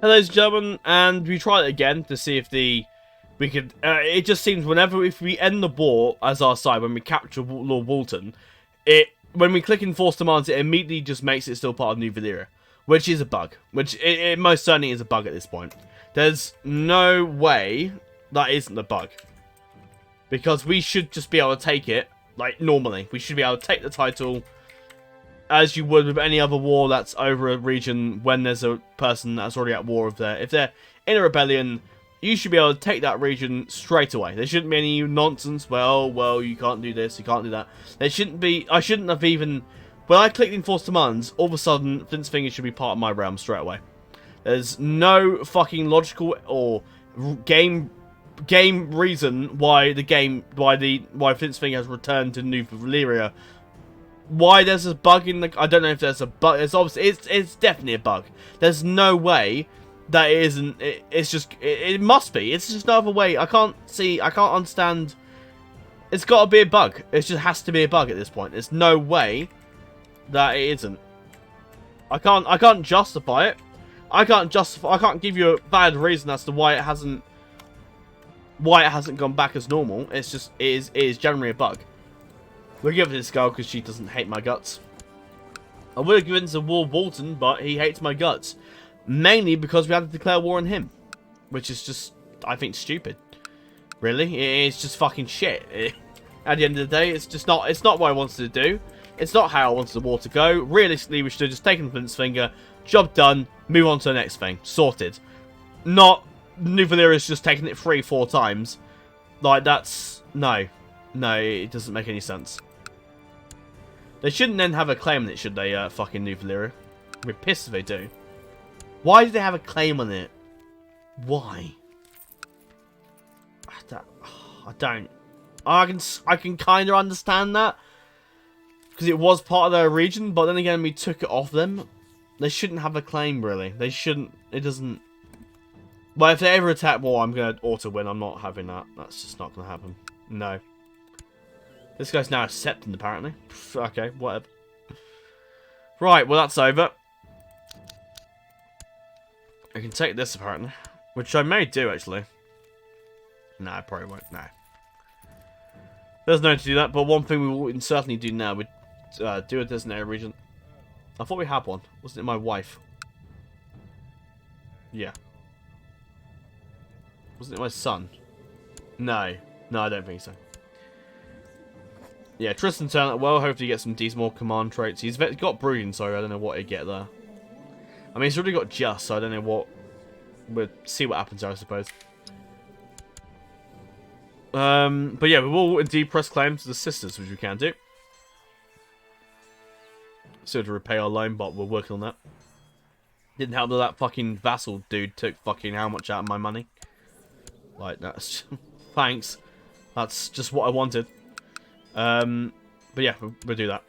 Hello, ladies and gentlemen, and we tried it again to see if we could. It just seems if we end the war as our side, when we capture Lord Walton, when we click enforce demands, it immediately just makes it still part of New Valyria, which is a bug. Which it most certainly is a bug at this point. There's no way that isn't a bug, because we should just be able to take it like normally. We should be able to take the title as you would with any other war that's over a region when there's a person that's already at war with there. If they're in a rebellion, you should be able to take that region straight away. There shouldn't be any nonsense. Well, you can't do this, you can't do that. There shouldn't be. I shouldn't have even. When I clicked enforce demands, all of a sudden, Flint's Finger should be part of my realm straight away. There's no fucking logical or game reason why Flint's Finger has returned to New Valyria. Why there's a bug in the... I don't know if there's a bug. It's obviously... It's definitely a bug. There's no way that it isn't... It's just... It must be. It's just no other way. I can't see... I can't understand... It's got to be a bug. It just has to be a bug at this point. There's no way that it isn't. I can't justify it. I can't give you a valid reason as to why it hasn't gone back as normal. It's just... It is generally a bug. We'll give it to this girl because she doesn't hate my guts. I would have given it to Lord Walton, but he hates my guts. Mainly because we had to declare war on him. Which is just, I think, stupid. Really? It's just fucking shit. At the end of the day, it's not what I wanted to do. It's not how I wanted the war to go. Realistically, we should have just taken Flint's Finger. Job done. Move on to the next thing. Sorted. Not New Valyria's just taking it 3-4 times. Like, that's... No. No, it doesn't make any sense. They shouldn't then have a claim on it, should they, fucking New Valyria? I'd be pissed if they do. Why do they have a claim on it? Why? I don't. I can kind of understand that. Because it was part of their region, but then again, we took it off them. They shouldn't have a claim, really. They shouldn't. It doesn't... Well, if they ever attack war, I'm going to auto-win. I'm not having that. That's just not going to happen. No. This guy's now accepting, apparently. Okay, whatever. Right, well, that's over. I can take this, apparently. Which I may do, actually. No, I probably won't. No. There's no need to do that, but one thing we will certainly do now, we do a designated region. I thought we had one. Wasn't it my wife? Yeah. Wasn't it my son? No. No, I don't think so. Yeah, Tristan turned out well. Hopefully he gets some decent more command traits. He's got brooding, so I don't know what he'd get there. I mean, he's already got just, so I don't know what... We'll see what happens there, I suppose. But yeah, we will indeed press claim to the sisters, which we can do. So to repay our loan, but we're working on that. Didn't help that fucking vassal dude took fucking how much out of my money. Like, that's... Thanks. That's just what I wanted. But yeah, we'll do that.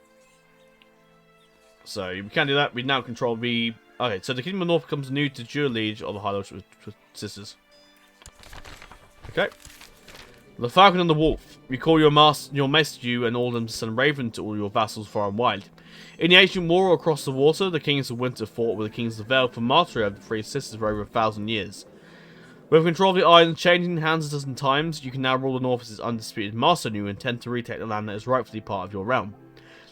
So, we can do that. We now control the... Okay, so the Kingdom of North becomes new to dual liege of the High Lords with sisters. Okay. The Falcon and the Wolf. We call your master you and all them to send Raven to all your vassals far and wide. In the ancient war across the water, the Kings of Winter fought with the Kings of Vale for mastery over the three sisters for over 1,000 years. With control of the island changing hands a dozen times, you can now rule the North as its undisputed master and you intend to retake the land that is rightfully part of your realm.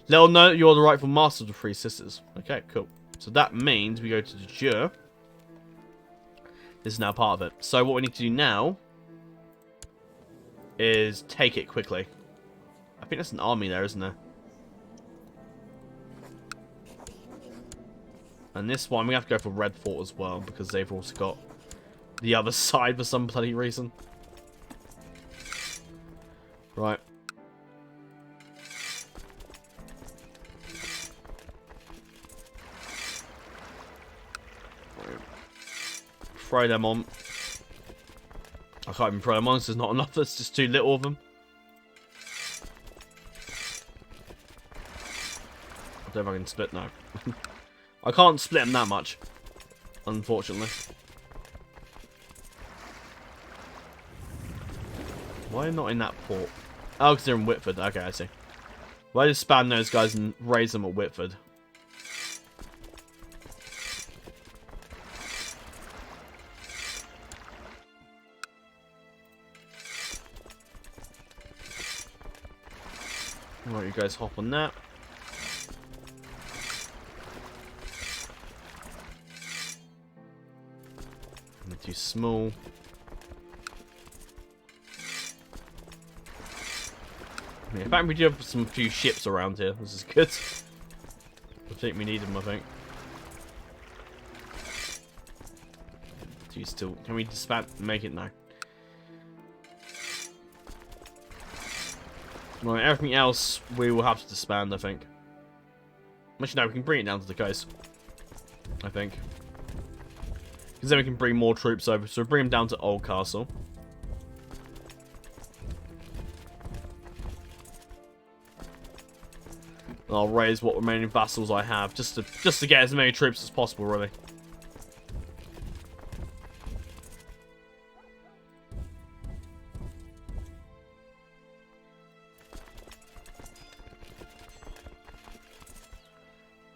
Let all know that you are the rightful master of the three sisters. Okay, cool. So that means we go to the Jure. This is now part of it. So what we need to do now is take it quickly. I think there's an army there, isn't there? And this one, we have to go for Red Fort as well, because they've also got the other side for some bloody reason. Right. Throw them on. I can't even throw them on, there's not enough, there's just too little of them. I don't know if I can split, no. I can't split them that much, unfortunately. Why not in that port? Oh, because they're in Whitford. Okay, I see. Why just spam those guys and raise them at Whitford? Right, you guys hop on that. I'm too small. Yeah, in fact, we do have some few ships around here. This is good. I think we need them, I think. Do you still... Can we disband... Make it now? Right, everything else we will have to disband, I think. Actually, no, we can bring it down to the coast. I think. Because then we can bring more troops over. So bring them down to Oldcastle. And I'll raise what remaining vassals I have, just to get as many troops as possible, really.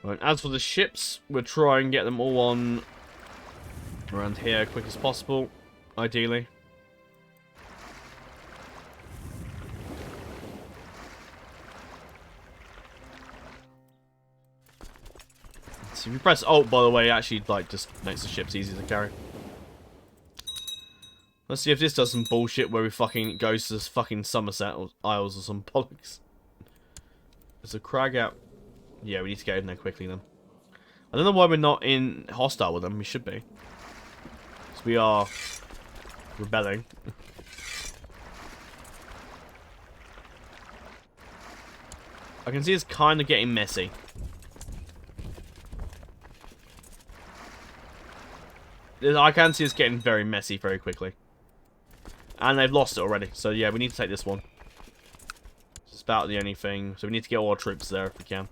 Right, as for the ships, we'll try and get them all on around here as quick as possible, ideally. So if you press Alt, by the way, it actually like just makes the ships easy to carry. Let's see if this does some bullshit where we fucking goes to this fucking Somerset or Isles or some bollocks. There's a crag out. Yeah, we need to get in there quickly then. I don't know why we're not in hostile with them. We should be. Because we are rebelling. I can see it's kind of getting messy. I can see it's getting very messy very quickly. And they've lost it already. So yeah, we need to take this one. It's about the only thing. So we need to get all our troops there if we can.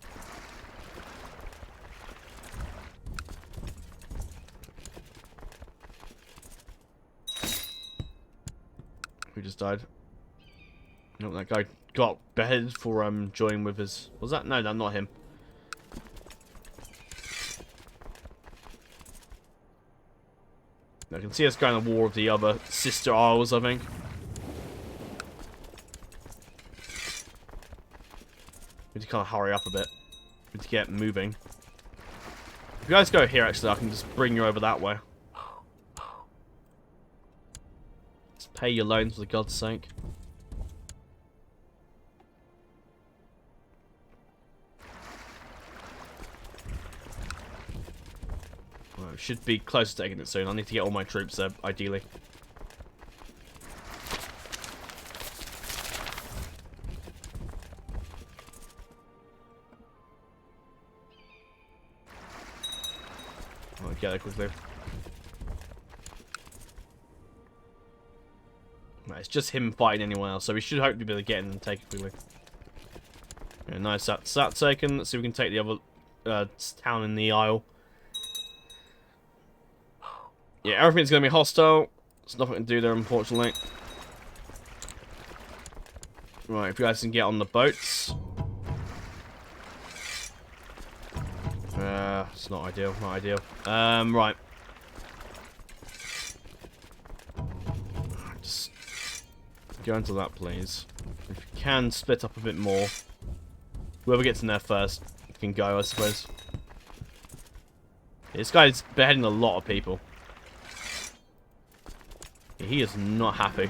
Who just died? No, that guy got beheaded for joining with his... Was that? No, not him. I can see us going to war with the other sister isles, I think. We need to kind of hurry up a bit. We need to get moving. If you guys go here, actually, I can just bring you over that way. Just pay your loans, for God's sake. Should be close to taking it soon. I need to get all my troops there, ideally. I'll get there quickly. Right, it's just him fighting anyone else, so we should hopefully be able to get in and take it quickly. Yeah, nice, that's taken. Let's see if we can take the other town in the Isle. Yeah, everything's going to be hostile. There's nothing to do there, unfortunately. Right, if you guys can get on the boats. It's not ideal, not ideal. Right. Just go into that, please. If you can, split up a bit more. Whoever gets in there first can go, I suppose. This guy's beheading a lot of people. He is not happy.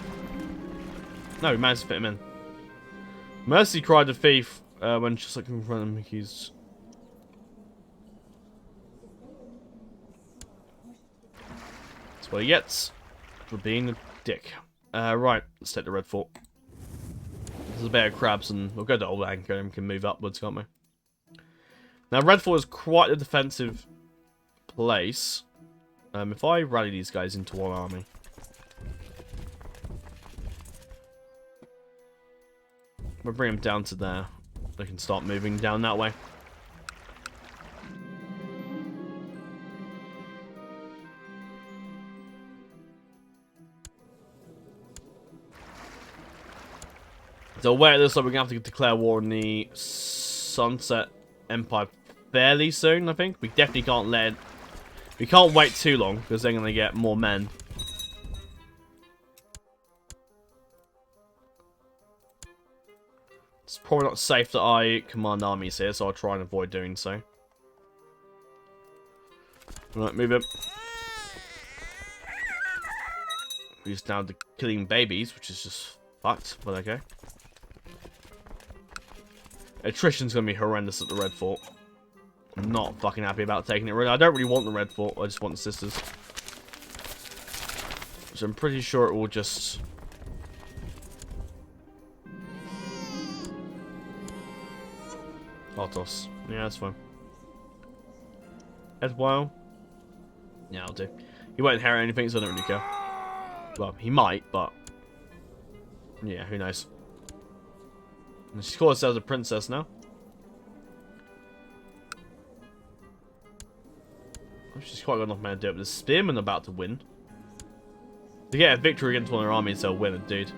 No, we managed to fit him in. Mercy cried the thief when just looking in front of him. He's... That's what he gets for being a dick. Right, let's take the Red Fort. There's a bit of crabs and we'll go to Old Anchor and we can move upwards, can't we? Now, Red Fort is quite a defensive place. If I rally these guys into one army... We'll bring them down to there. They can start moving down that way. So where it looks like we're going to have to declare war on the Sunset Empire fairly soon, I think. We definitely can't let... We can't wait too long, because they're going to get more men. probably not safe that I command armies here, so I'll try and avoid doing so. Right, move him. He's down to killing babies, which is just fucked, but okay. Attrition's going to be horrendous at the Red Fort. I'm not fucking happy about taking it. Really, I don't really want the Red Fort, I just want the Sisters. So I'm pretty sure it will just... Artos. Yeah, that's fine. Edwile. Yeah, I'll do. He won't inherit anything, so I don't really care. Well, he might, but... Yeah, who knows. And she calls herself a princess now. She's quite got enough men to do it, but the spearmen about to win. To get a victory against one of their armies, they'll win it, dude.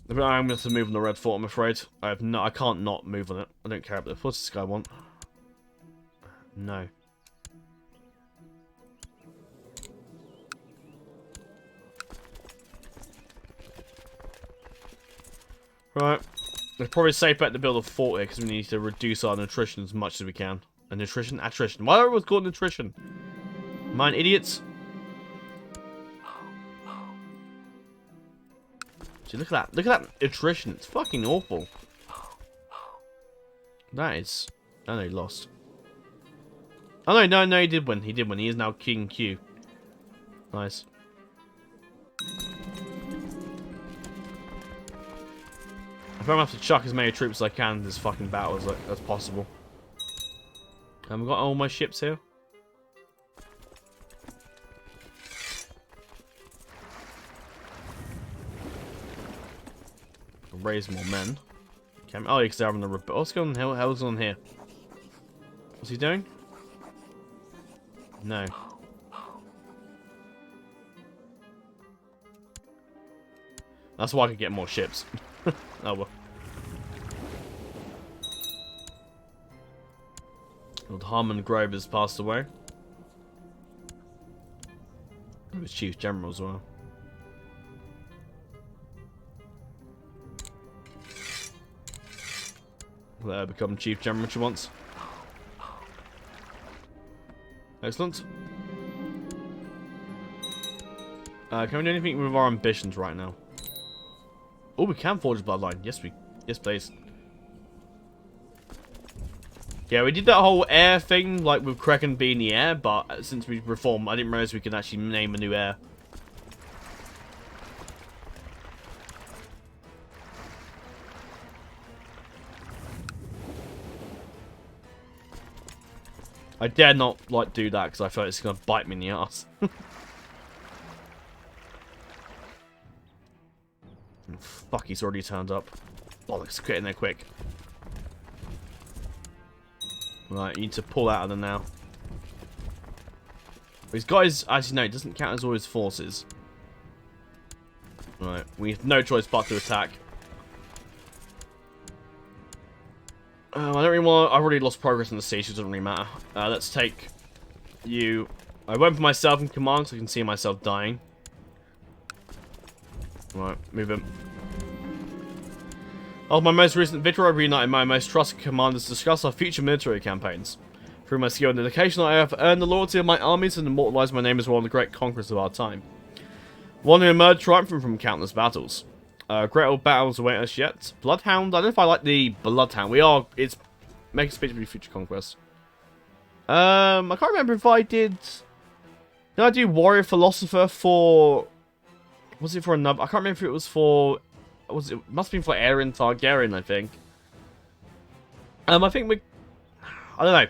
I'm going to have to move on the Red Fort, I'm afraid. I can't not move on it. I don't care about this. What's this guy want? No. Right. It's probably safe bet to build a fort here because we need to reduce our nutrition as much as we can. Attrition? Why are we called nutrition? Mine idiots? See, look at that. Look at that attrition. It's fucking awful. That is... Oh no, he lost. Oh no, he did win. He did win. He is now King Q. Nice. I'm gonna have to chuck as many troops as I can in this fucking battle as possible. And we've got all my ships here. Raise more men. Okay. Oh, because they're having a rebel. What's going on? Hell's on here? What's he doing? No. That's why I can get more ships. Oh well. Lord Harmon Grove has passed away. He was Chief General as well. Let her become Chief General she wants. Excellent. Can we do anything with our ambitions right now? Oh, we can forge a bloodline. Yes, please. Yeah, we did that whole heir thing, like with Kraken being the heir, but since we reformed, I didn't realize we could actually name a new heir. I dare not, like, do that because I feel like it's going to bite me in the ass. Fuck, he's already turned up. Bollocks, get in there quick. Right, you need to pull out of them now. These guys, as you know, it doesn't count as all his forces. Right, we have no choice but to attack. I don't really want. I've already lost progress in the siege, so it doesn't really matter. Let's take you. I went for myself in command, so I can see myself dying. Right, move him. After my most recent victory, I've reunited my most trusted commanders to discuss our future military campaigns. Through my skill and dedication, I have earned the loyalty of my armies and immortalized my name as one of the great conquerors of our time. One who emerged triumphant from countless battles. Great old battles await us yet. Bloodhound. I don't know if I like the Bloodhound. It's make a speech for future conquest. I can't remember if I did. Did I do Warrior Philosopher for? Was it for another? I can't remember if it was for. It must have been for Aeron Targaryen, I think. I think we. I don't know.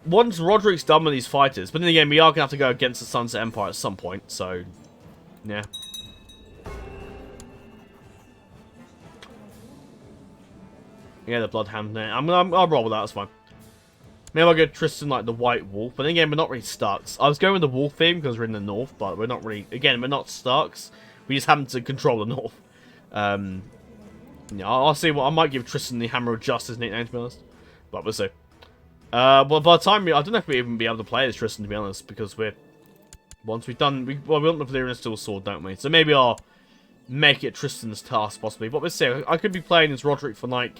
Once Roderick's done with these fighters, but then again, we are gonna have to go against the Sunset Empire at some point. So, yeah. Yeah, the Bloodhound there. I'll roll with that, that's fine. Maybe I'll go Tristan like the White Wolf. But then again, we're not really Starks. I was going with the Wolf theme because we're in the north, but we're not really... Again, we're not Starks. We just happen to control the north. Yeah, I'll see what... I might give Tristan the Hammer of Justice nickname, to be honest. But we'll see. Well, by the time... I don't know if we'll even be able to play as Tristan, to be honest, because we're... Once we've done... we want the Valyrian Steel Sword, don't we? So maybe I'll make it Tristan's task, possibly. But let's see. I could be playing as Roderick for, like,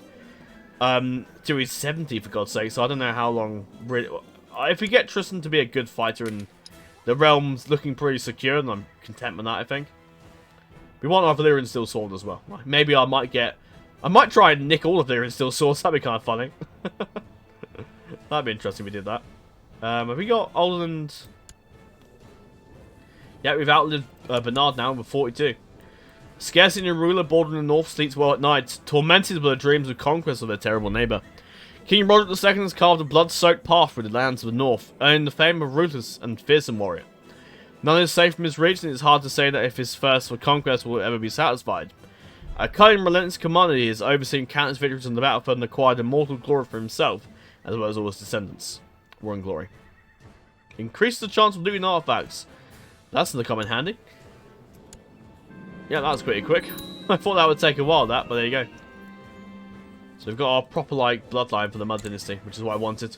till he's 70, for God's sake. So I don't know how long... really. If we get Tristan to be a good fighter and the realm's looking pretty secure, and I'm content with that, I think. We want our Valyrian Steel Sword as well. Maybe I might get... I might try and nick all of Valyrian Steel Swords. That'd be kind of funny. That'd be interesting if we did that. Have we got Oldland? Yeah, we've outlived Bernard now with 42. Scarcity and ruler bordering the north sleeps well at night, tormented by the dreams of conquest of their terrible neighbour. King Roderick II has carved a blood-soaked path through the lands of the north, earning the fame of a ruthless and fearsome warrior. None is safe from his reach, and it is hard to say that if his thirst for conquest will ever be satisfied. A cunning, relentless commander, he has overseen countless victories on the battlefield and acquired immortal glory for himself, as well as all his descendants. War and glory. Increase the chance of looting artifacts. That's going to come in handy. Yeah, that was pretty quick. I thought that would take a while, but there you go. So we've got our proper, like, bloodline for the Mudd Dynasty, which is what I wanted.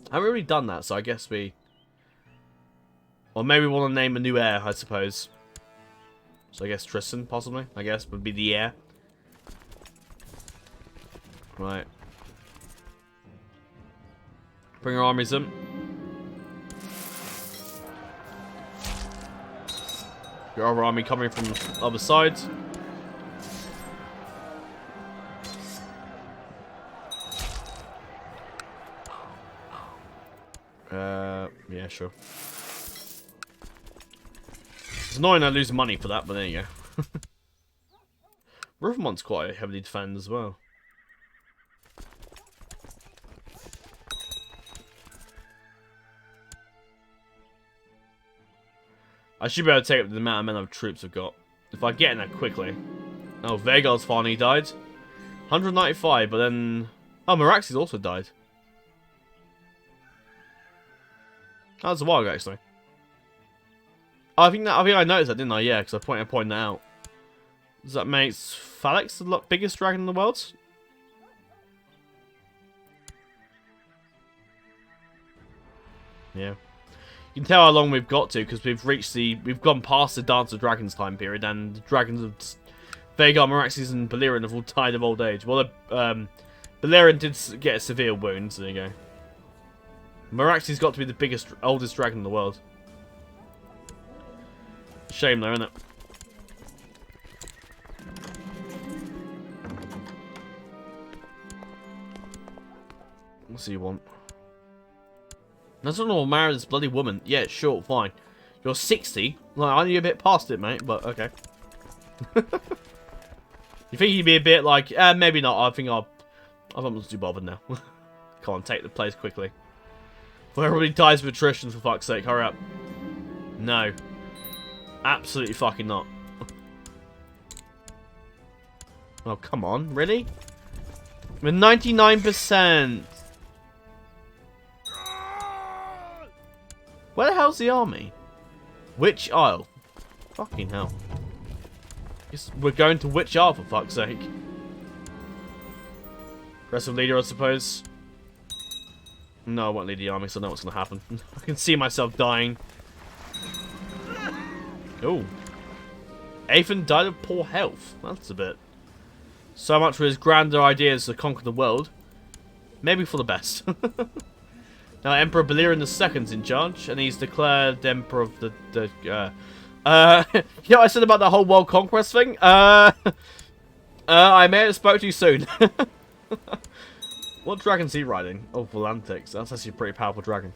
I haven't really done that, so I guess we... Or maybe we want to name a new heir, I suppose. So I guess Tristan, possibly, I guess, would be the heir. Right. Bring our armies in. Your other army coming from the other side. Yeah, sure. It's annoying I lose money for that, but there you go. Riverlands quite heavily defended as well. I should be able to take up the amount of men of troops I've got. If I get in there quickly. Oh, Vhagar's finally died. 195, but then... Oh, Meraxes also died. That was a while ago, actually. Oh, I think I noticed that, didn't I? Yeah, because I pointed that out. Does that make Phalanx the biggest dragon in the world? Yeah. You can tell how long we've got to because we've gone past the Dance of Dragons time period, and the dragons of Vhagar, Meraxes, and Balerion have all died of old age. Well, Balerion did get a severe wound, so there you go. Meraxes got to be the oldest dragon in the world. Shame though, isn't it? What's you want? I don't know, marry this bloody woman. Yeah, sure, fine. You're 60. Like, I know you're a bit past it, mate, but okay. You think you'd be a bit like, maybe not. I think I'm not too bothered now. Come on, take the place quickly. Before everybody dies of attrition, for fuck's sake, hurry up. No. Absolutely fucking not. Oh, come on, really? We're 99%. Where the hell's the army? Which Isle? Fucking hell. We're going to which Isle, for fuck's sake? Aggressive leader, I suppose. No, I won't lead the army, so I know what's going to happen. I can see myself dying. Oh. Athan died of poor health. That's a bit... So much for his grander ideas to conquer the world. Maybe for the best. Now, Emperor Balerion II's in charge, and he's declared Emperor of the you know what I said about the whole world conquest thing? I may have spoke too soon. What dragon's he riding? Oh, Volantix. That's actually a pretty powerful dragon.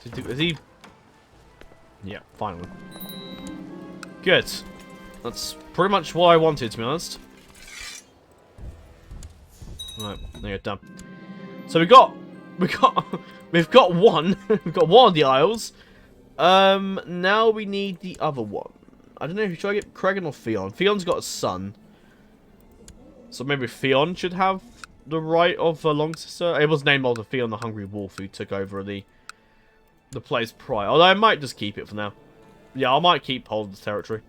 Is he... Yeah, finally. Good. That's pretty much what I wanted, to be honest. Right, there you go, done. So we've got one. We've got one of the Isles. Now we need the other one. I don't know. Should I get Cregan or Theon? Theon's got a son, so maybe Theon should have the right of a long sister. It was named after Theon the Hungry Wolf, who took over the place prior. Although I might just keep it for now. Yeah, I might keep hold of the territory.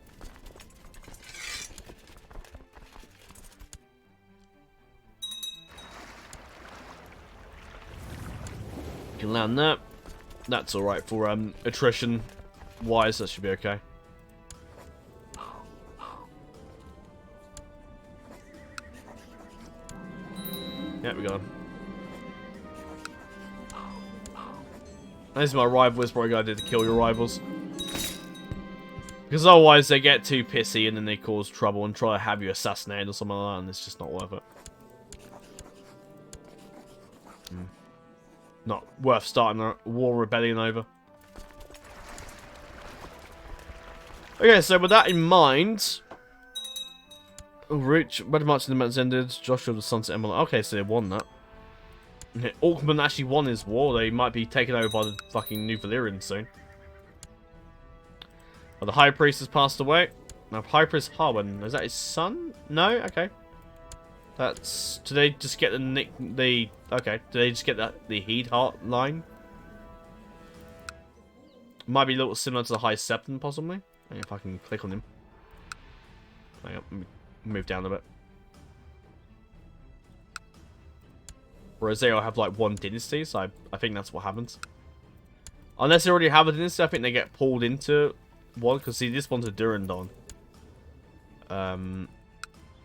can land that. That's alright for attrition wise, that should be okay. Yeah, we got him. This is my rival, is what I gotta do to kill your rivals. Because otherwise they get too pissy and then they cause trouble and try to have you assassinated or something like that, and it's just not worth it. Not worth starting a war rebellion over. Okay, so with that in mind... Reach, Red March in the Mountains ended, Joshua of the Sunset Emerald. Okay, so they won that. Orkman actually won his war. They might be taken over by the fucking New Valyrians soon. Oh, the High Priest has passed away. Now, High Priest Harwin, is that his son? No? Okay. That's... Do they just get okay, do they just get the Heed Heart line? Might be a little similar to the High Septon, possibly. If I can click on him. Hang on, let me move down a bit. Whereas they all have like one dynasty, so I think that's what happens. Unless they already have a dynasty, I think they get pulled into one. Because see, this one's a Durandon.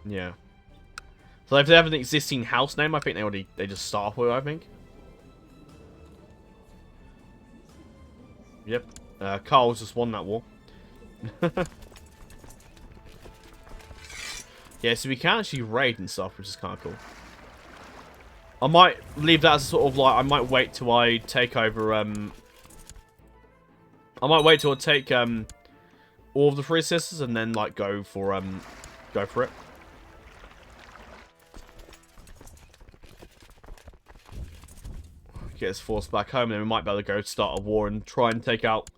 Yeah. So if they have an existing house name, I think they just start off with it, I think. Yep. Carl's just won that war. Yeah, so we can actually raid and stuff, which is kind of cool. I might leave that as sort of like, I might wait till I take over, I might wait till I take, all of the Three Sisters and then, like, go for it. Get his force back home, then we might be able to go start a war and try and take out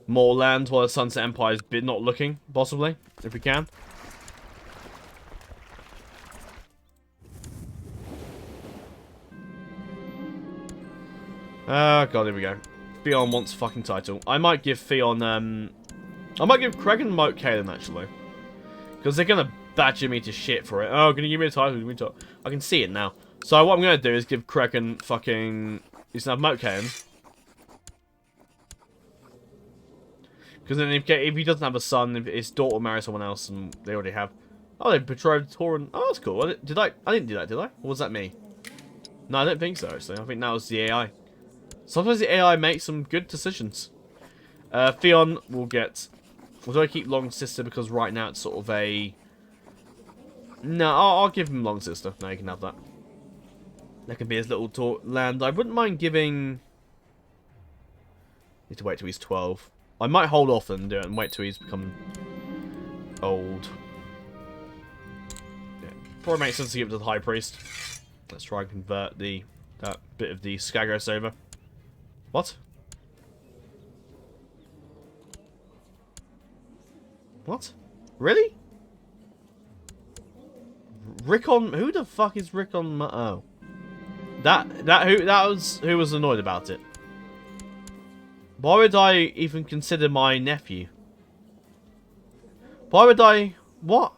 more land while the Sunset Empire's not looking, possibly, if we can. God, here we go. Theon wants fucking title. I might give Theon, I might give Craig and Moat Kaelin, actually. Because they're gonna badger me to shit for it. Oh, gonna give me a title, give me a title. I can see it now. So what I'm gonna do is give Craig and fucking... He's gonna have Moat Kaelin. Because then if he doesn't have a son, if his daughter marries someone else, and they already have... Oh, they betrothed Tauren. Oh, that's cool. I didn't do that, did I? Or was that me? No, I don't think so, actually. I think that was the AI. Sometimes the AI makes some good decisions. Theon will get... Or do I keep Long Sister because right now it's sort of a... No, I'll give him Long Sister. No, you can have that. That can be his little land. I wouldn't mind giving... Need to wait till he's 12. I might hold off and do it and wait till he's become old. Yeah, probably makes sense to give it to the High Priest. Let's try and convert that bit of the Skagos over. What? What? Really? Rickon? Who the fuck is Rickon? Oh, who was annoyed about it. Why would I even consider my nephew? Why would I? What?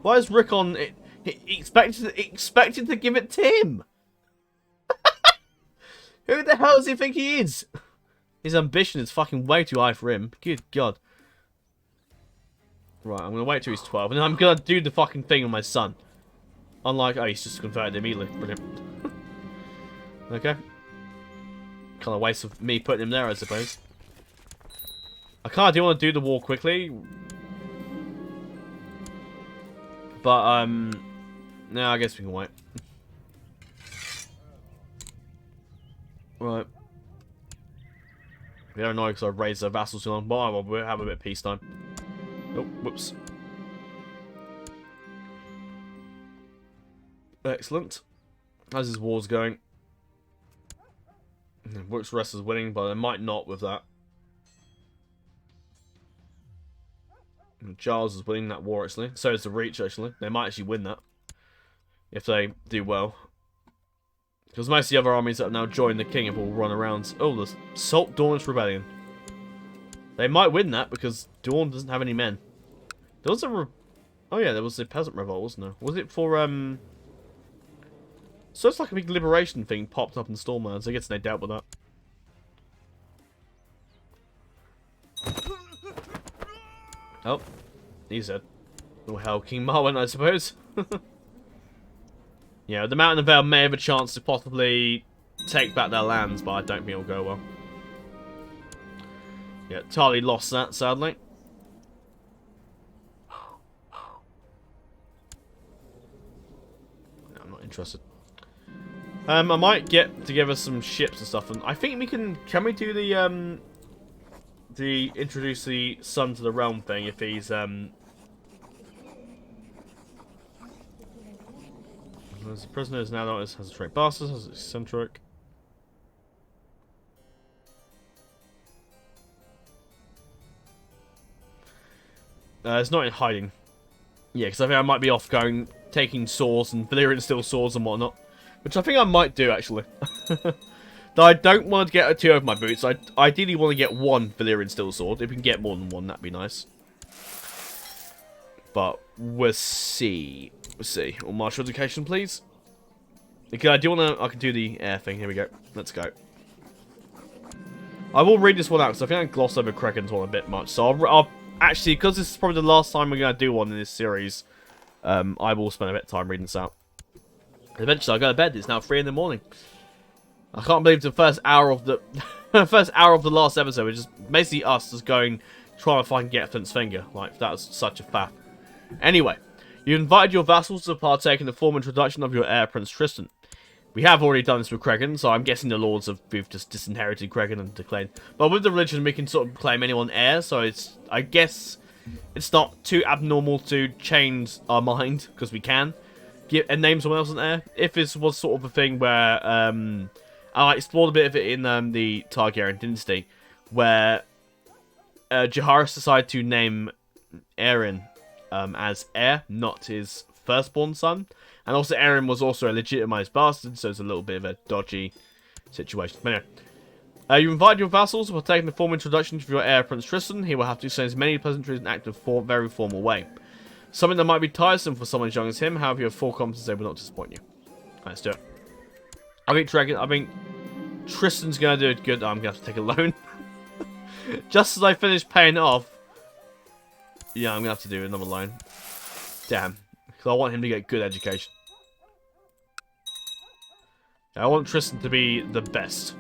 Why is Rickon expected to give it to him? Who the hell does he think he is? His ambition is fucking way too high for him. Good God. Right, I'm gonna wait till he's 12, and then I'm gonna do the fucking thing on my son. Unlike, oh, he's just converted immediately. Brilliant. Okay. Kind of waste of me putting him there, I suppose. I kind of do want to do the war quickly. But, no, I guess we can wait. Right. We don't know because I've raised their vassals too long, but we'll have a bit of peacetime. Oh, whoops. Excellent. How's his wars going? Works rest is winning, but they might not with that. Giles is winning that war, actually. So is the Reach, actually. They might actually win that. If they do well. Because most of the other armies that have now joined the king have all run around. Oh, the Salt Dawn's Rebellion. They might win that because Dawn doesn't have any men. There was a... Oh yeah, there was a peasant revolt, wasn't there? Was it for, So it's like a big liberation thing popped up in Stormlands. I guess they dealt with that. Oh, he's dead. Oh hell, King Marwyn, I suppose. Yeah, the Mountain of Vale may have a chance to possibly take back their lands, but I don't think it'll go well. Yeah, Tully lost that, sadly. No, I'm not interested. I might get together some ships and stuff, and I think we can we do the introduce the son to the realm thing if he's as a prisoner is now has a trait bastard, has eccentric. It's not in hiding. Yeah, because I think I might be off going taking swords and Valyrian steel swords and whatnot. Which I think I might do, actually. Though I don't want to get two over my boots. I ideally want to get one Valyrian steel sword. If we can get more than one, that'd be nice. But we'll see. We'll see. Or martial education, please. Okay, I do want to... I can do the air thing. Here we go. Let's go. I will read this one out, because I think I glossed over Kraken's one a bit much. So I'll actually, because this is probably the last time we're going to do one in this series, I will spend a bit of time reading this out. Eventually, I'll go to bed. It's now 3 in the morning. I can't believe the first hour of the first hour of the last episode was just basically us just going, trying to find get Flint's finger. Like, that was such a faff. Anyway, you invited your vassals to partake in the formal introduction of your heir, Prince Tristan. We have already done this with Kraken, so I'm guessing the lords we've just disinherited Kraken and declared. But with the religion, we can sort of claim anyone heir, so it's, I guess, it's not too abnormal to change our mind, because we can. And name someone else an heir. If this was sort of a thing where, I explored a bit of it in the Targaryen dynasty, where Jaehaerys decided to name Aeron as heir, not his firstborn son. And also Aeron was also a legitimized bastard, so it's a little bit of a dodgy situation. But anyway, you invite your vassals to partake in the formal introduction to your heir, Prince Tristan. He will have to say as many pleasantries and act in a very formal way. Something that might be tiresome for someone as young as him, however you have full confidence they will not disappoint you. Let's do it. I think Tristan's gonna do it good. I'm gonna have to take a loan. Just as I finish paying it off. Yeah, I'm gonna have to do another loan. Damn. Because I want him to get good education. I want Tristan to be the best.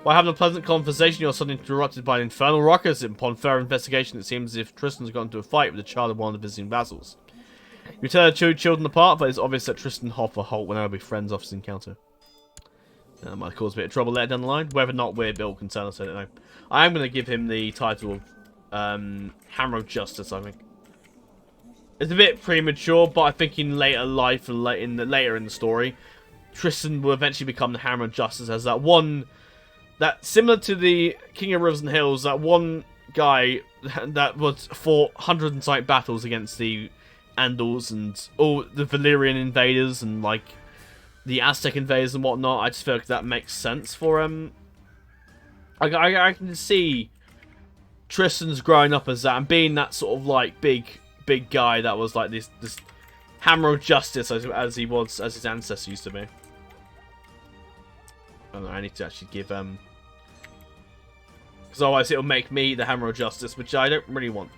While having a pleasant conversation, you're suddenly interrupted by an infernal ruckus. Upon further investigation, it seems as if Tristan's got into a fight with a child of one of the visiting vassals. You tell the two children apart, but it's obvious that Tristan Hoff or Holt will now be friends after this encounter. That might cause a bit of trouble later down the line. Whether or not we're Bill concerned, I don't know. I am going to give him the title of Hammer of Justice, I think. It's a bit premature, but I think in later life and later in the story, Tristan will eventually become the Hammer of Justice as that one... That, similar to the King of Rivers and Hills, that one guy that was fought hundreds and something battles against the Andals and all the Valyrian invaders and, like, the Aztec invaders and whatnot. I just feel like that makes sense for I can see Tristan's growing up as that and being that sort of, like, big guy that was, like, this Hammer of Justice as he was, as his ancestor used to be. I need to actually give because otherwise it'll make me the Hammer of Justice, which I don't really want.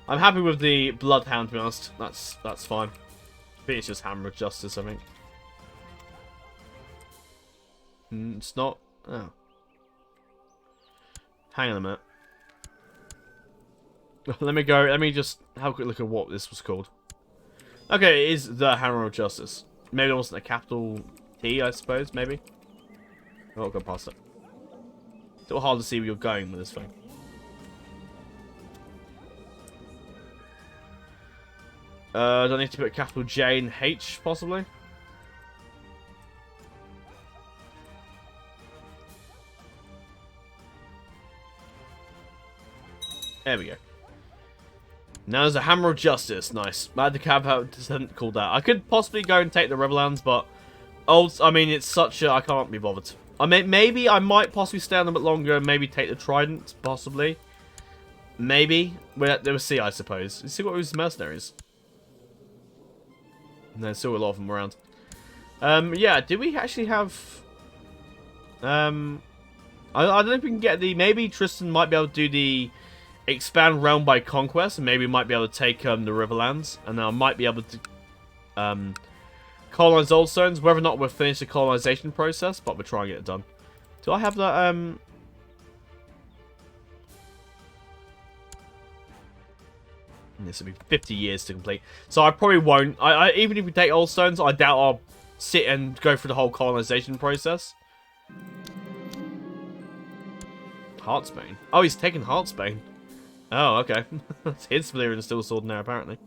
I'm happy with the Bloodhound, to be honest. That's fine. I think it's just Hammer of Justice, I think. It's not. Oh. Hang on a minute. Let me just have a quick look at what this was called. Okay, it is the Hammer of Justice. Maybe it wasn't a capital T, I suppose, maybe. I'll go past it. It's a little hard to see where you're going with this thing. Do I need to put capital J and H, possibly? There we go. Now there's a Hammer of Justice. Nice. I had the cab descent called that. I could possibly go and take the Riverlands, but... I mean, it's such a... I can't be bothered. I mean, maybe I might possibly stay on a bit longer and maybe take the Trident, possibly. Maybe. We'll see, I suppose. Let's see what was mercenaries. And there's still a lot of them around. Yeah, do we actually have... I don't know if we can get the... Maybe Tristan might be able to do the expand realm by conquest, and maybe we might be able to take the riverlands, and I might be able to colonize Oldstones. Whether or not we'll finish the colonization process, but we're trying to get it done. Do I have that? This will be 50 years to complete, so I probably won't. Even if we take Oldstones, I doubt I'll sit and go through the whole colonization process. Heartsbane. Oh, he's taking Heartsbane. Oh, okay. His Spear and Steel Sword now, apparently.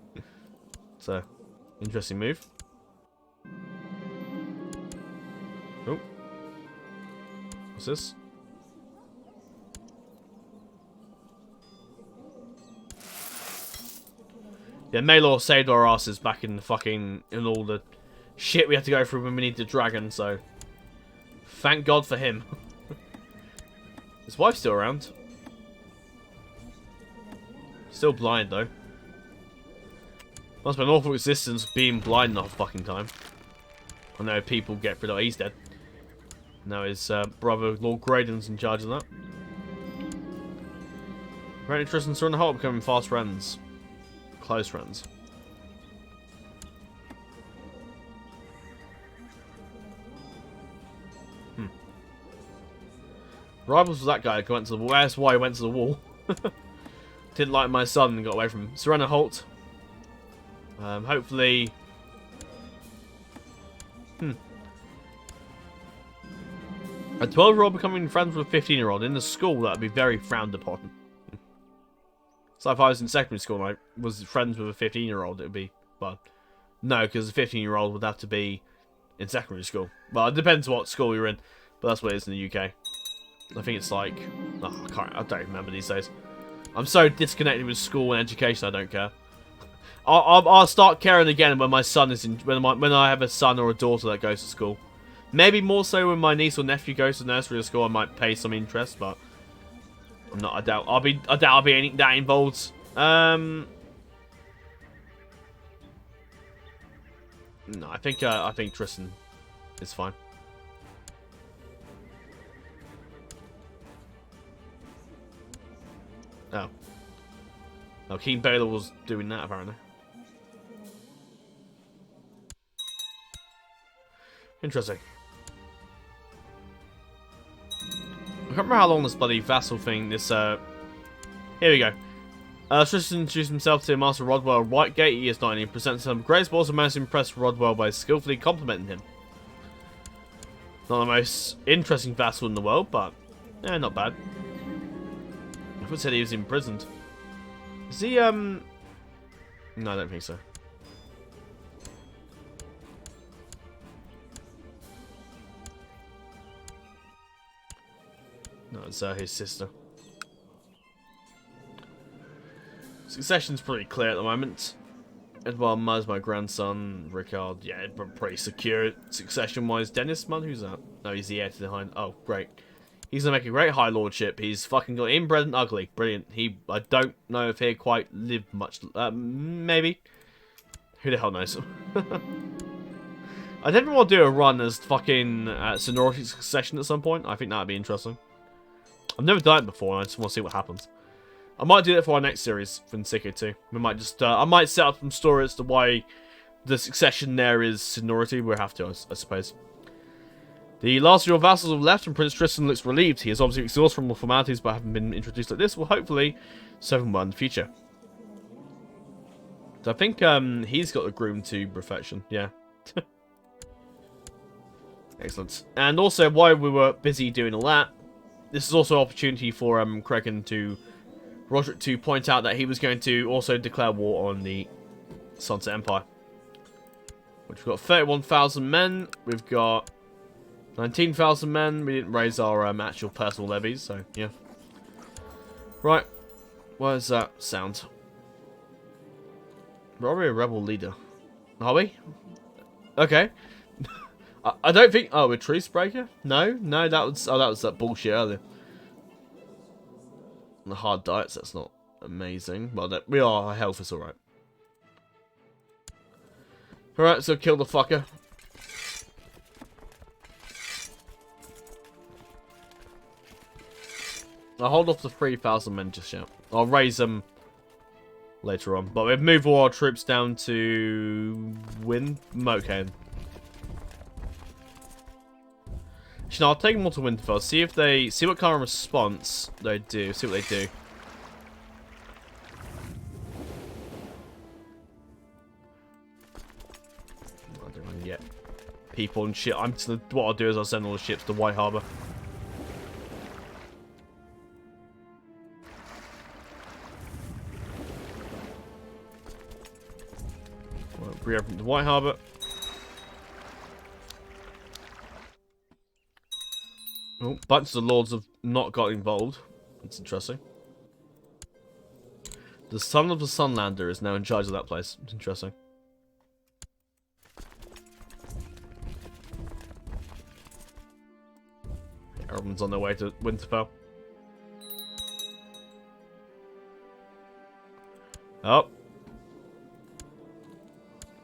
So, interesting move. Oh. What's this? Yeah, Maelor saved our asses back in the fucking... in all the shit we had to go through when we needed the dragon, so... Thank God for him. His wife's still around. Still blind, though. Must be an awful existence being blind the whole fucking time. I know people get rid of... He's dead. Now his brother, Lord Graydon's in charge of that. Right, Tristan and Holt becoming fast friends. Close friends. Rivals was that guy who went to the wall. That's why he went to the wall. Didn't like my son and got away from him. Serena Holt. Hopefully... A 12-year-old becoming friends with a 15-year-old in the school, that would be very frowned upon. So if I was in secondary school and I was friends with a 15-year-old, it would be... Well, no, because a 15-year-old would have to be in secondary school. Well, it depends what school you're in, but that's what it is in the UK. I think it's like... Oh, I don't remember these days. I'm so disconnected with school and education, I don't care. I'll start caring again when my son is in... When I have a son or a daughter that goes to school. Maybe more so when my niece or nephew goes to nursery or school, I might pay some interest, but... I doubt I'll be that involved. No, I think Tristan is fine. Oh. Oh, King Baylor was doing that apparently. Interesting. I can't remember how long this bloody vassal thing, here we go. Tristan introduced himself to Master Rodwell Whitegate. He is 19, presents some great, but also managed to impress Rodwell by skillfully complimenting him. Not the most interesting vassal in the world, but, not bad. I would say he was imprisoned. Is he, No, I don't think so. No, it's his sister. Succession's pretty clear at the moment. Edmure Mudd's my grandson. Rickard, yeah, pretty secure succession-wise. Dennis Mudd, who's that? No, he's the heir to the hind. Oh, great. He's gonna make a great High Lordship. He's fucking got inbred and ugly. Brilliant. I don't know if he'll quite live much. Maybe. Who the hell knows? I definitely want to do a run as fucking seniority succession at some point. I think that'd be interesting. I've never done it before, and I just want to see what happens. I might do that for our next series, for Nsiko too. We might just, I might set up some stories as to why the succession there is seniority. We'll have to, I suppose. The last of your vassals have left, and Prince Tristan looks relieved. He is obviously exhausted from all formalities, but having been introduced like this, will hopefully serve him well in the future. So I think he's got the groom to perfection. Yeah. Excellent. And also, while we were busy doing all that, this is also an opportunity for Kraken to... Roderick to point out that he was going to also declare war on the Sunset Empire. Which we've got 31,000 men. We've got 19,000 men. We didn't raise our actual personal levies, so yeah. Right. What does that sound? We're already a rebel leader. Are we? Okay. I don't think... Oh, a truce breaker? No? No, that was that bullshit earlier. The hard diets, that's not amazing. Well, we are. Our health is alright. Alright, so kill the fucker. I'll hold off the 3,000 men just yet. I'll raise them later on. But we've moved all our troops down to Mocaine. Actually, no, I'll take them all to Winterfell. See what kind of response they do. See what they do. I don't want to get people and shit. What I'll do is I'll send all the ships to White Harbour. Reopen the White Harbour. Oh, bunch of the lords have not got involved. That's interesting. The son of the Sunlander is now in charge of that place. It's interesting. Everyone's on their way to Winterfell. Oh.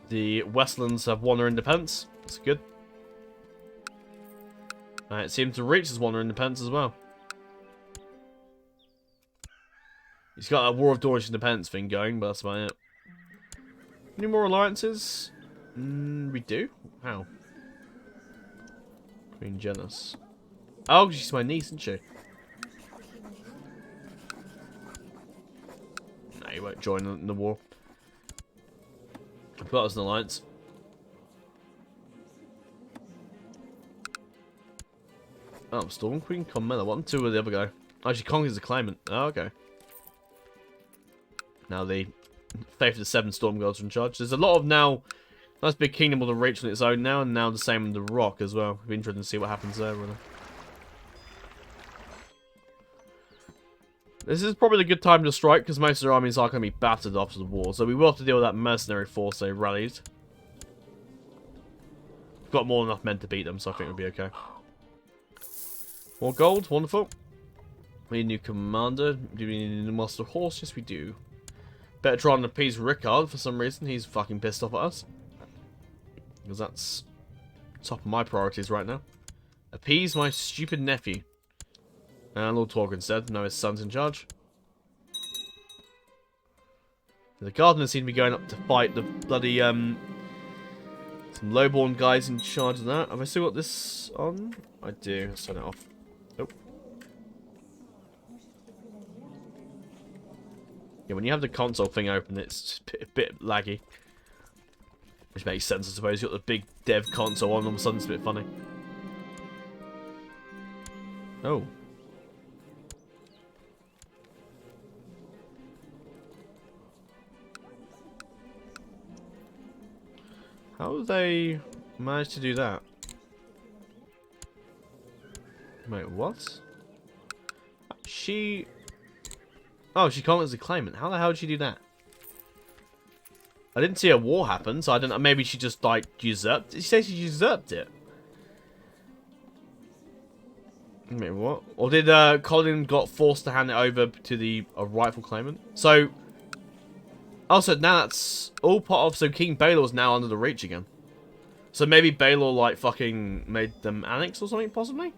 The Westlands have won their independence. That's good. It seems to reach has won their independence as well. He's got a War of Dawnish Independence thing going, but that's about it. Any more alliances? We do? How? Queen Janice. Oh, she's my niece, isn't she? No, you won't join in the war. I put us an alliance. Oh, Storm Queen Carmella. What two of the other guy? Oh, she conquers the claimant. Oh, okay. Now the Faith of the Seven Storm Gods are in charge. There's a lot of now. Nice big kingdom will reach on its own now, and now the same in the Rock as well. It'll be interesting to see what happens there, really. This is probably a good time to strike, because most of their armies are going to be battered after the war. So we will have to deal with that mercenary force they rallied. We've got more than enough men to beat them, so I think we'll be okay. More gold, wonderful. We need a new commander. Do we need a new master horse? Yes, we do. Better try and appease Rickard for some reason. He's fucking pissed off at us. Because that's top of my priorities right now. Appease my stupid nephew. And Lord Torg instead. No, his son's in charge. The gardeners seem to be going up to fight the bloody, some lowborn guys in charge of that. Have I still got this on? I do. Let's turn it off. Nope. Yeah, when you have the console thing open, it's a bit laggy. Which makes sense, I suppose. You've got the big dev console on, all of a sudden it's a bit funny. Oh. How have they managed to do that? Wait, what? She... Oh, she conquers the claimant. How the hell did she do that? I didn't see a war happen, so I don't know. Maybe she just, like, usurped. Did she say she usurped it? Wait, what? Or did Colin got forced to hand it over to the rightful claimant? So... Also, now that's all part of... So King Baelor's now under the reach again. So maybe Baelor, like, fucking made them annex or something, possibly?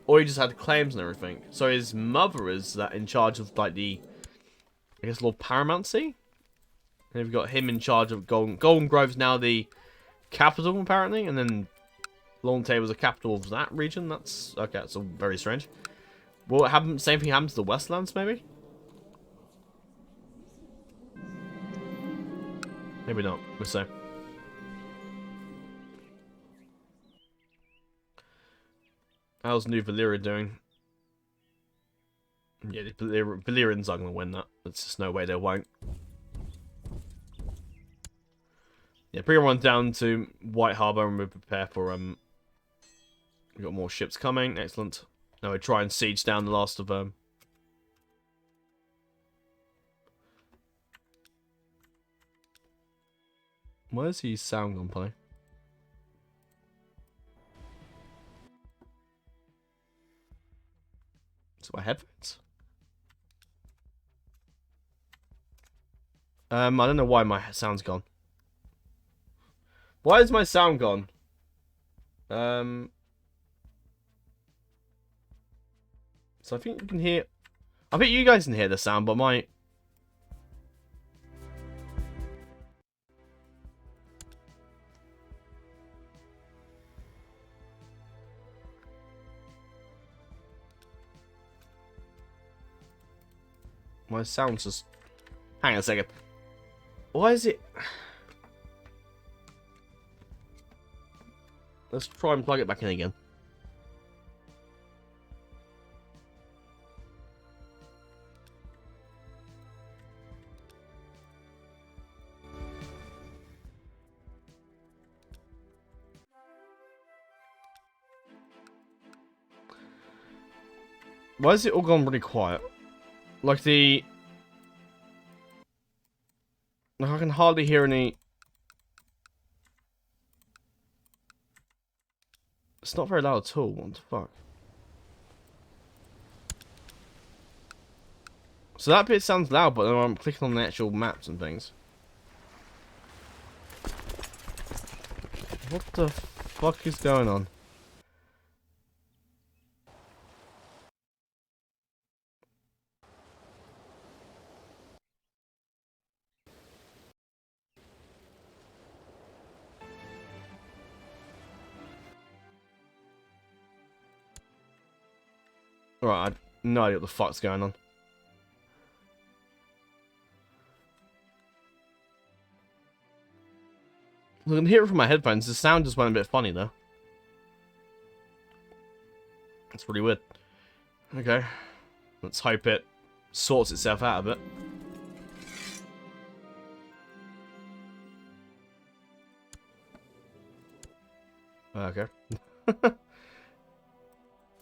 Or he just had claims and everything. So his mother is that in charge of, like, the... I guess Lord Paramountcy? And we've got him in charge of Golden Grove's now the capital, apparently. And then Long Table's the capital of that region. That's... Okay, that's all very strange. Will it happen... Same thing happen to the Westlands, maybe? Maybe not. We'll see. How's New Valyria doing? Yeah, the Valyrians are going to win that. There's just no way they won't. Yeah, bring everyone down to White Harbour and we'll prepare for... We've got more ships coming. Excellent. Now we try and siege down the last of... Where's his sound gone play? So my headphones? I don't know why my sound's gone. Why is my sound gone? So I think you can hear... I think you guys can hear the sound, but my sound's just... Hang on a second. Why is it... Let's try and plug it back in again. Why is it all gone really quiet? Like the... Like I can hardly hear any... It's not very loud at all. What the fuck? So that bit sounds loud, but then I'm clicking on the actual maps and things. What the fuck is going on? Right, I have no idea what the fuck's going on. I can hear it from my headphones. The sound just went a bit funny though. That's pretty weird. Okay. Let's hope it sorts itself out a bit. Okay.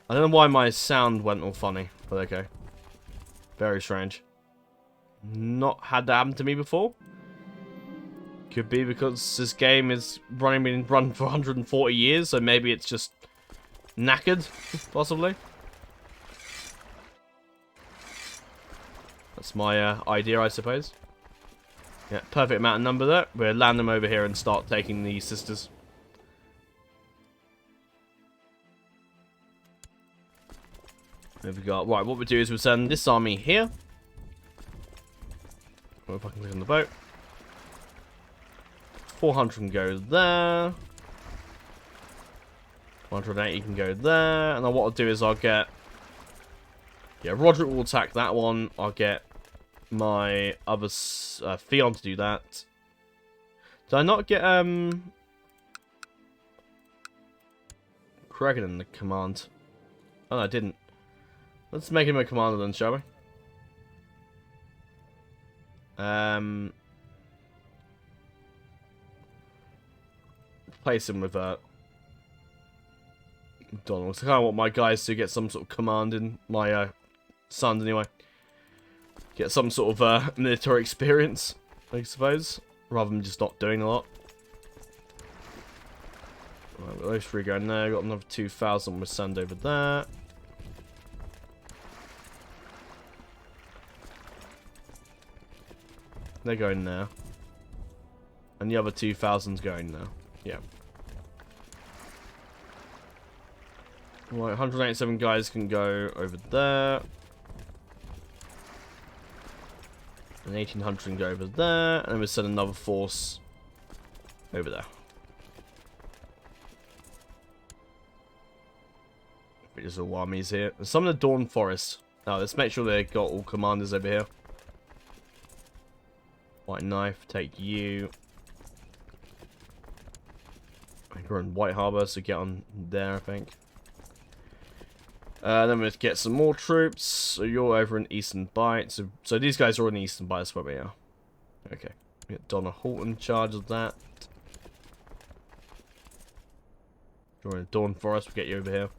I don't know why my sound went all funny, but okay. Very strange. Not had that happen to me before. Could be because this game is been run for 140 years, so maybe it's just knackered, possibly. That's my idea, I suppose. Yeah, perfect amount of number there. We'll land them over here and start taking the sisters. There we go. Right, what we do is we send this army here. Oh, if I can click on the boat. 400 can go there. 180 can go there. And then what I'll do is I'll get... Yeah, Roderick will attack that one. I'll get my other Theon to do that. Did I not get Kragan in the command? Oh, no, I didn't. Let's make him a commander then, shall we? Place him with Donald. So I kind of want my guys to get some sort of command in my sons anyway. Get some sort of military experience, I suppose, rather than just not doing a lot. Right, got those three going there. Got another 2,000 we'll send over there. They're going now. And the other 2,000's going now. Yeah. Right, 187 guys can go over there. And 1,800 can go over there. And then we'll send another force over there. There's all armies here. There's some of the Dawn Forest. Now, let's make sure they've got all commanders over here. White Knife, take you. I think we're in White Harbour, so get on there, I think. Then we'll get some more troops. So you're over in Eastern Bight. So these guys are in Eastern Bight, that's where we are. Okay. We get Donna Holt in charge of that. You're in Dawn Forest, we'll get you over here.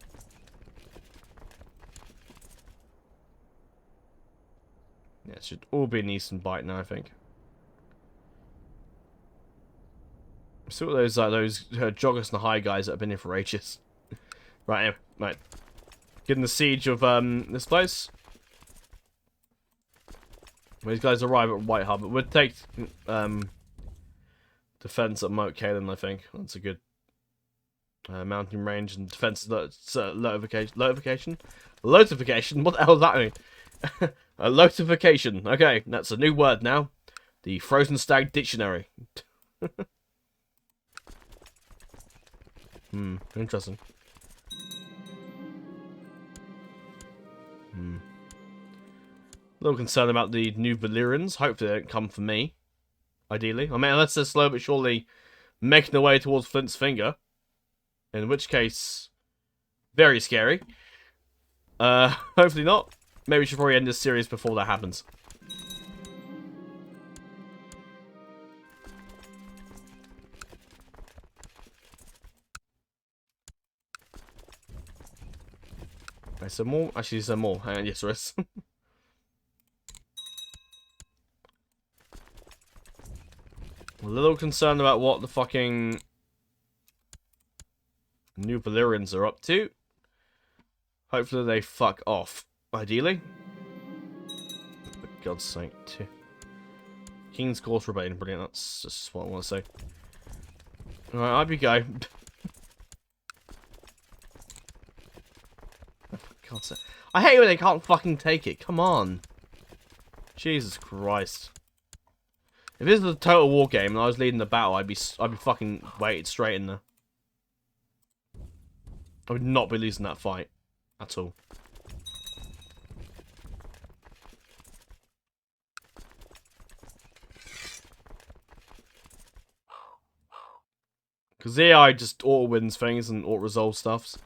Yeah, it should all be in Eastern Bight now, I think. See what those joggers and the high guys that have been here for ages. Right, anyway, right. Getting the siege of this place. These guys arrive at White Harbour. We'll take defense at Moat Cailin, I think. That's a good mountain range and defense lotification. Lotification? What the hell does that mean? A lotification. Okay, that's a new word now. The Frozen Stag Dictionary. Interesting. A little concerned about the new Valyrians. Hopefully they don't come for me. Ideally. I mean, unless they're slow but surely making their way towards Flint's Finger. In which case, very scary. Hopefully not. Maybe we should probably end this series before that happens. Okay, some more. Actually, some more. Hang on, yes, there is. A little concerned about what the fucking new Valyrians are up to. Hopefully they fuck off. Ideally. For God's sake, too. King's Course Rebellion. Brilliant. That's just what I want to say. Alright, up you go. For God's sake. I hate when they can't fucking take it. Come on. Jesus Christ. If this was a total war game and I was leading the battle, I'd be fucking weighted straight in there. I would not be losing that fight at all. Because the AI just auto wins things and auto resolve stuffs.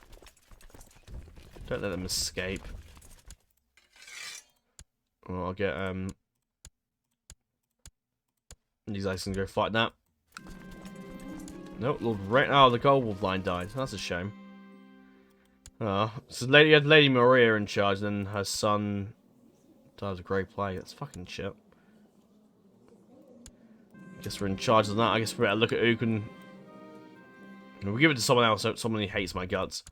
Don't let them escape. Well, I'll get these guys can go fight that. Nope, Lord the Gold Wolf line died. That's a shame. So Lady Maria in charge, and then her son died a great play. That's fucking shit. Guess we're in charge of that. I guess we better look at who can. We'll give it to someone else, someone who hates my guts.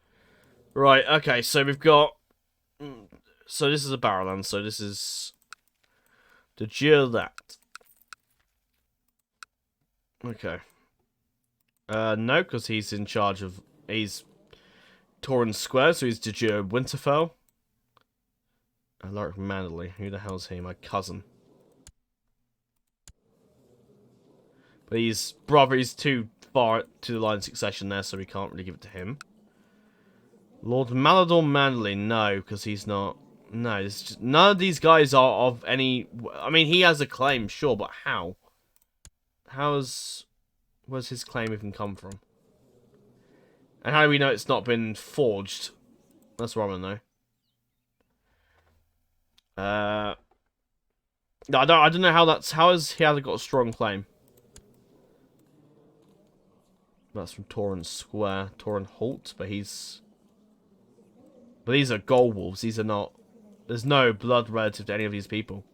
Right, okay, so we've got. So this is a Barrowland, so this is. The Jill that. Okay. No, because he's in charge of. He's Torrens Square, so he's Dejure Winterfell. Alaric Manderley. Who the hell's he? My cousin. But he's too far to the line of succession there, so we can't really give it to him. Lord Malador Manderley, no, because he's not. No, it's just, none of these guys are of any. I mean, he has a claim, sure, but how? Where's his claim even come from? And how do we know it's not been forged? That's what I want to know. No, I don't know how that's. How has he got a strong claim? That's from Torrens Square, Torrent Holt, but these are Gold Wolves. These are not. There's no blood relative to any of these people.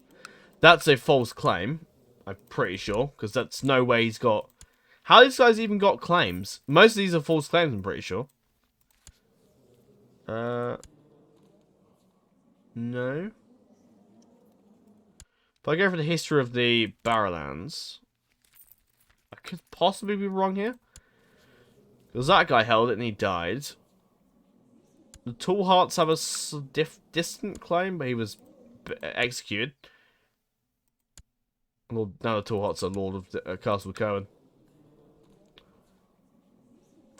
That's a false claim. I'm pretty sure, because that's no way he's got. How these guys even got claims? Most of these are false claims. I'm pretty sure. No. If I go for the history of the Barrowlands, I could possibly be wrong here. Because that guy held it and he died. The Tall Hearts have a distant claim, but he was executed. Now the Tall Hearts are Lord of the, Castle Cohen.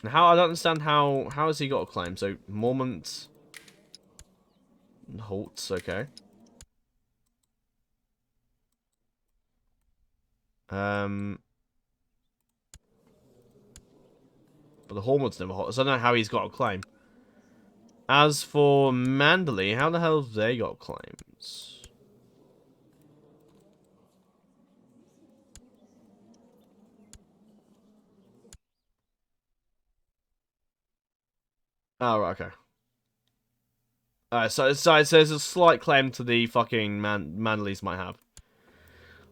How I don't understand how has he got a claim? So Mormont, Holtz, okay. But the Hormonts never hot. So I don't know how he's got a claim. As for Manderley, how the hell have they got claims? Oh, right, okay. Alright, so there's a slight claim to the fucking Manderleys might have.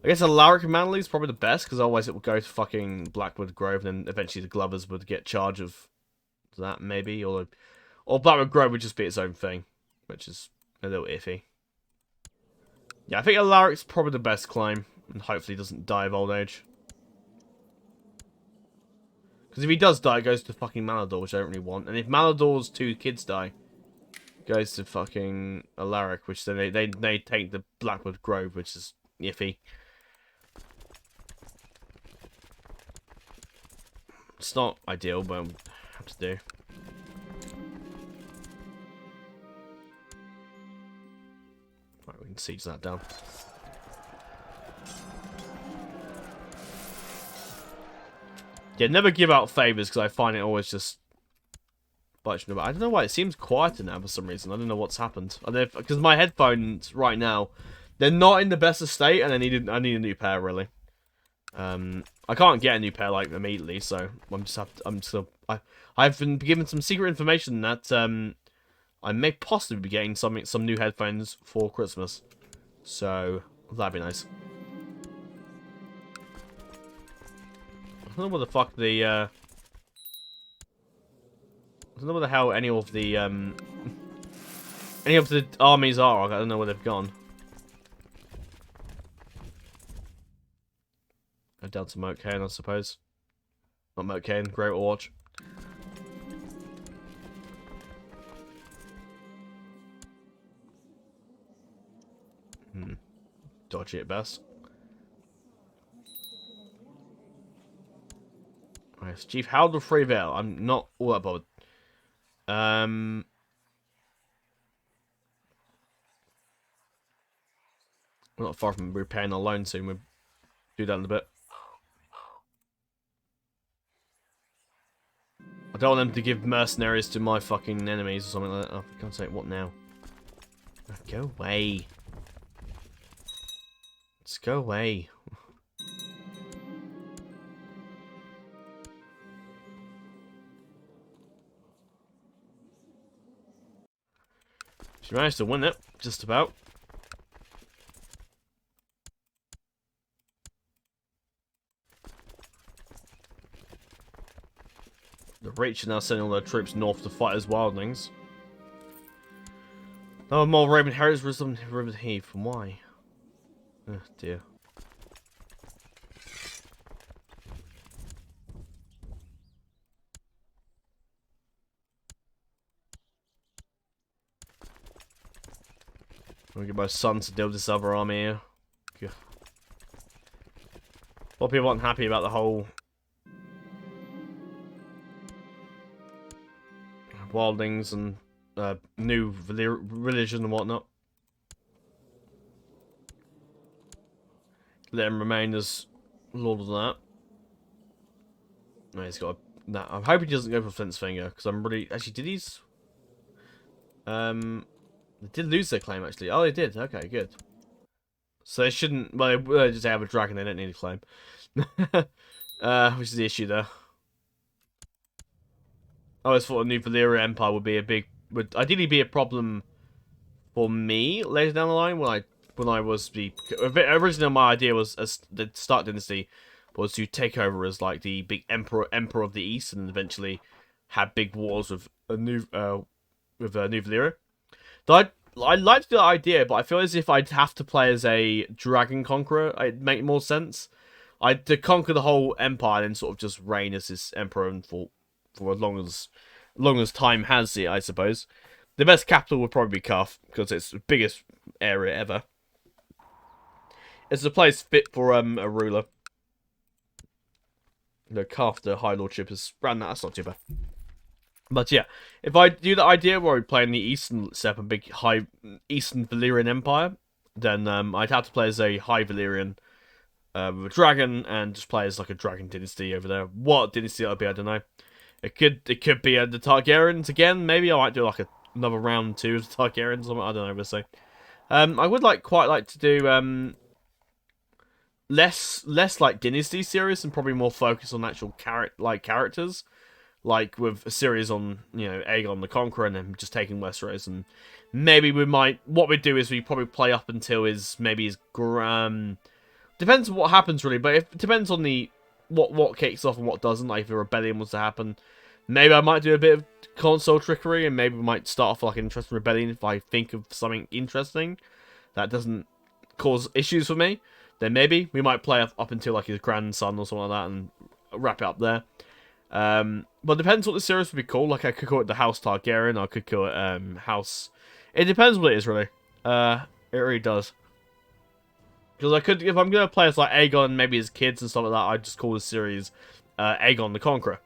I guess Alaric Manderley is probably the best, because otherwise it would go to fucking Blackwood Grove, and then eventually the Glovers would get charge of that, maybe, or Blackwood Grove would just be its own thing, which is a little iffy. Yeah, I think Alaric's probably the best claim, and hopefully doesn't die of old age. Because if he does die, it goes to fucking Malador, which I don't really want. And if Malador's two kids die, goes to fucking Alaric, which then they take the Blackwood Grove, which is iffy. It's not ideal, but we have to do. Right, we can siege that down. Yeah, never give out favors because I find it always just. I don't know why it seems quieter now for some reason. I don't know what's happened. Because my headphones right now, they're not in the best of state, and I need a new pair really. I can't get a new pair like immediately, so I've been given some secret information that I may possibly be getting some new headphones for Christmas. So that'd be nice. I don't know what the fuck the I don't know what the hell any of the armies are. I don't know where they've gone. Go down to Moat Cairn, I suppose. Not Moat Cairn, Great Orch. Dodgy at best. Alright, Chief Howard of Freevale. I'm not all that bothered. We're not far from repaying our loan soon. We'll do that in a bit. I don't want them to give mercenaries to my fucking enemies or something like that. Oh, for God's sake, what now? Oh, go away. Just go away. She managed to win it, just about. The Reach are now sending all their troops north to fight as wildlings. No more Raven Harriers resum River Heath. Why? Oh dear. I'm gonna get my son to deal with this other army here. Yeah. A lot of people aren't happy about the whole wildlings and new religion and whatnot. Let him remain as Lord of that. No, he's got a... Nah, I'm hoping he doesn't go for Flint's Finger, because I'm really... Actually, did these... They did lose their claim, actually. Oh, they did. Okay, good. So they shouldn't... Well, they just have a dragon. They don't need a claim. Which is the issue there. I always thought a new Valyria Empire would be a big... Would ideally be a problem for me later down the line when I was the... Originally, my idea was, as the start Dynasty, was to take over as, like, the big Emperor of the East and eventually have big wars with a new Valyria. I liked the idea, but I feel as if I'd have to play as a dragon conqueror. It'd make more sense. To conquer the whole empire and then sort of just reign as this emperor and for as long as time has it, I suppose. The best capital would probably be Cuff, because it's the biggest area ever. It's a place fit for a ruler. The Cuff, the High Lordship, is around that. That's not too bad. But yeah, if I do the idea where I play in the East and set up a big high Eastern Valyrian Empire, then I'd have to play as a High Valyrian with a dragon and just play as like a dragon dynasty over there. What dynasty that'll be, I don't know. It could be the Targaryens again. Maybe I might do like another round 2 of the Targaryens or something. I don't know. We'll see. I would quite like to do less like Dynasty series and probably more focus on actual characters, like with a series on Aegon the Conqueror and then just taking Westeros. And maybe what we do is we probably play up until his depends on what happens really, but it depends on the what kicks off and what doesn't. Like if a rebellion was to happen, maybe I might do a bit of console trickery and maybe we might start off like an interesting rebellion if I think of something interesting that doesn't cause issues for me. Then maybe we might play up until like his grandson or something like that and wrap it up there. But depends what the series would be called. Like, I could call it the House Targaryen, or I could call it, House... It depends what it is, really. It really does. Because I could, if I'm going to play as, like, Aegon and maybe his kids and stuff like that, I'd just call the series, Aegon the Conqueror.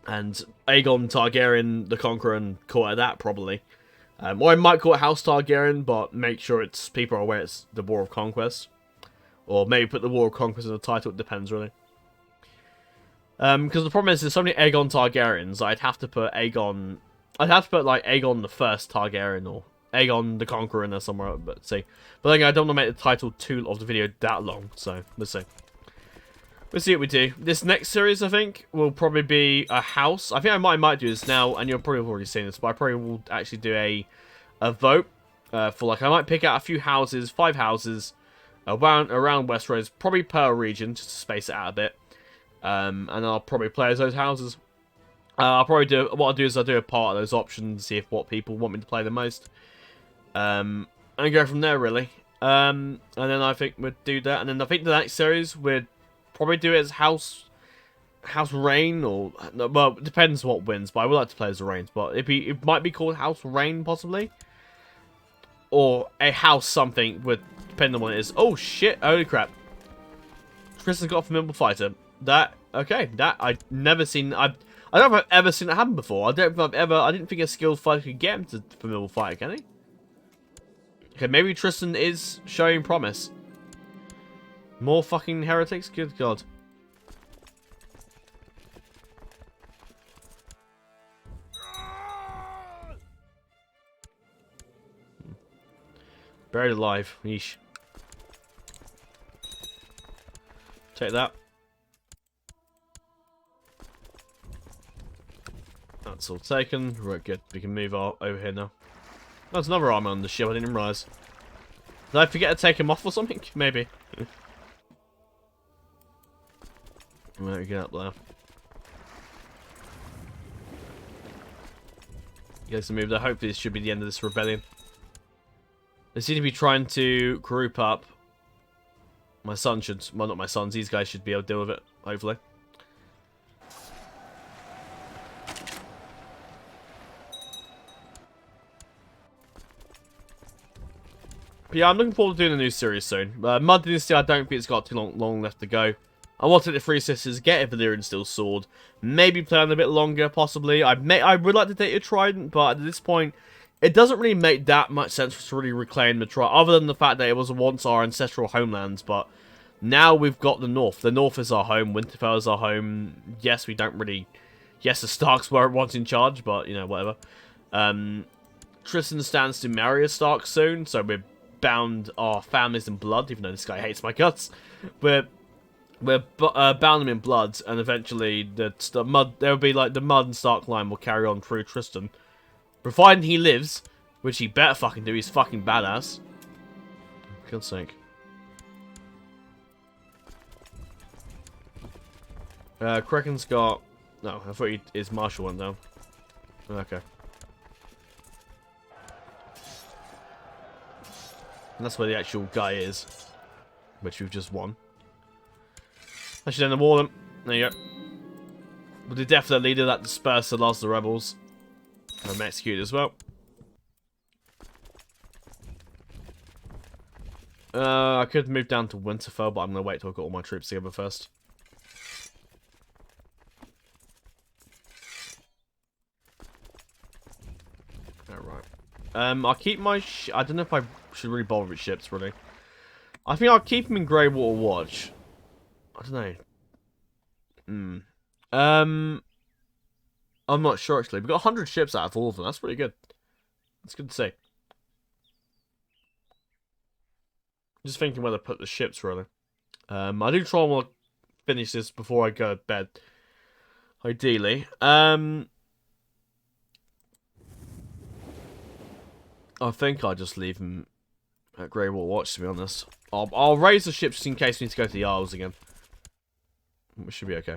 And Aegon Targaryen the Conqueror and call it that, probably. Or I might call it House Targaryen, but make sure people are aware it's the War of Conquest. Or maybe put the War of Conquest in the title, it depends, really. Because the problem is, there's so many Aegon Targaryens, I'd have to put Aegon... I'd have to put, like, Aegon the First Targaryen, or Aegon the Conqueror in there somewhere, but see. But then I don't want to make the title of the video that long, so we'll see. We'll see what we do. This next series, I think, will probably be a house. I think I might do this now, and you've probably already seen this, but I probably will actually do a vote for, like, I might pick out a few houses, 5 houses, around Westeros, probably per region, just to space it out a bit. And I'll probably play as those houses. I'll probably do, what I'll do is I'll do a part of those options, see if what people want me to play the most. And go from there, really. And then I think we'd do that, and then I think the next series we'd probably do it as House Rain, or, well, it depends what wins, but I would like to play as the Rains, but it might be called House Rain, possibly. Or a House something, depending on what it is. Oh shit, holy crap. Tristan's got a formidable fighter. Okay, I've never seen, I don't know if I've ever seen it happen before. I didn't think a skilled fighter could get him to formidable fighter, can he? Okay, maybe Tristan is showing promise. More fucking heretics? Good god. Buried alive. Yeesh. Take that. That's all taken. Right, good. We can move over here now. There's another armor on the ship. I didn't even realise. Did I forget to take him off or something? Maybe. Let me get up there. You guys can move there. Hopefully this should be the end of this rebellion. They seem to be trying to group up. My son should... Well, not my sons. These guys should be able to deal with it. Hopefully. But yeah, I'm looking forward to doing a new series soon. Mudd Dynasty, I don't think it's got too long left to go. I wanted the Three Sisters, get a Valyrian Steel Sword, maybe play on a bit longer, possibly. I would like to take a Trident, but at this point, it doesn't really make that much sense to really reclaim the Trident, other than the fact that it was once our ancestral homelands, but now we've got the North. The North is our home, Winterfell is our home. Yes, we don't really... Yes, the Starks were once in charge, but, you know, whatever. Tristan stands to marry a Stark soon, so we're bound our families in blood, even though this guy hates my guts. We're bound them in blood, and eventually the Mudd, there will be like the Mudd and Stark line will carry on through Tristan, providing he lives, which he better fucking do. He's fucking badass. For God's sake. Kraken's got... No, I thought his martial went down. Okay. And that's where the actual guy is, which we've just won. I should end the war them. There you go. With the death of the leader, that dispersed the last of the rebels. I'm executed as well. I could move down to Winterfell, but I'm going to wait till I've got all my troops together first. Alright. I'll keep my... I don't know if I should really bother with ships, really. I think I'll keep them in Greywater Watch. I don't know. I'm not sure, actually. We've got 100 ships out of all of them. That's pretty good. That's good to see. Just thinking where to put the ships, really. I do try and want to finish this before I go to bed. Ideally. I think I'll just leave them at Greywater Watch, to be honest. I'll raise the ships just in case we need to go to the Isles again. Which should be okay.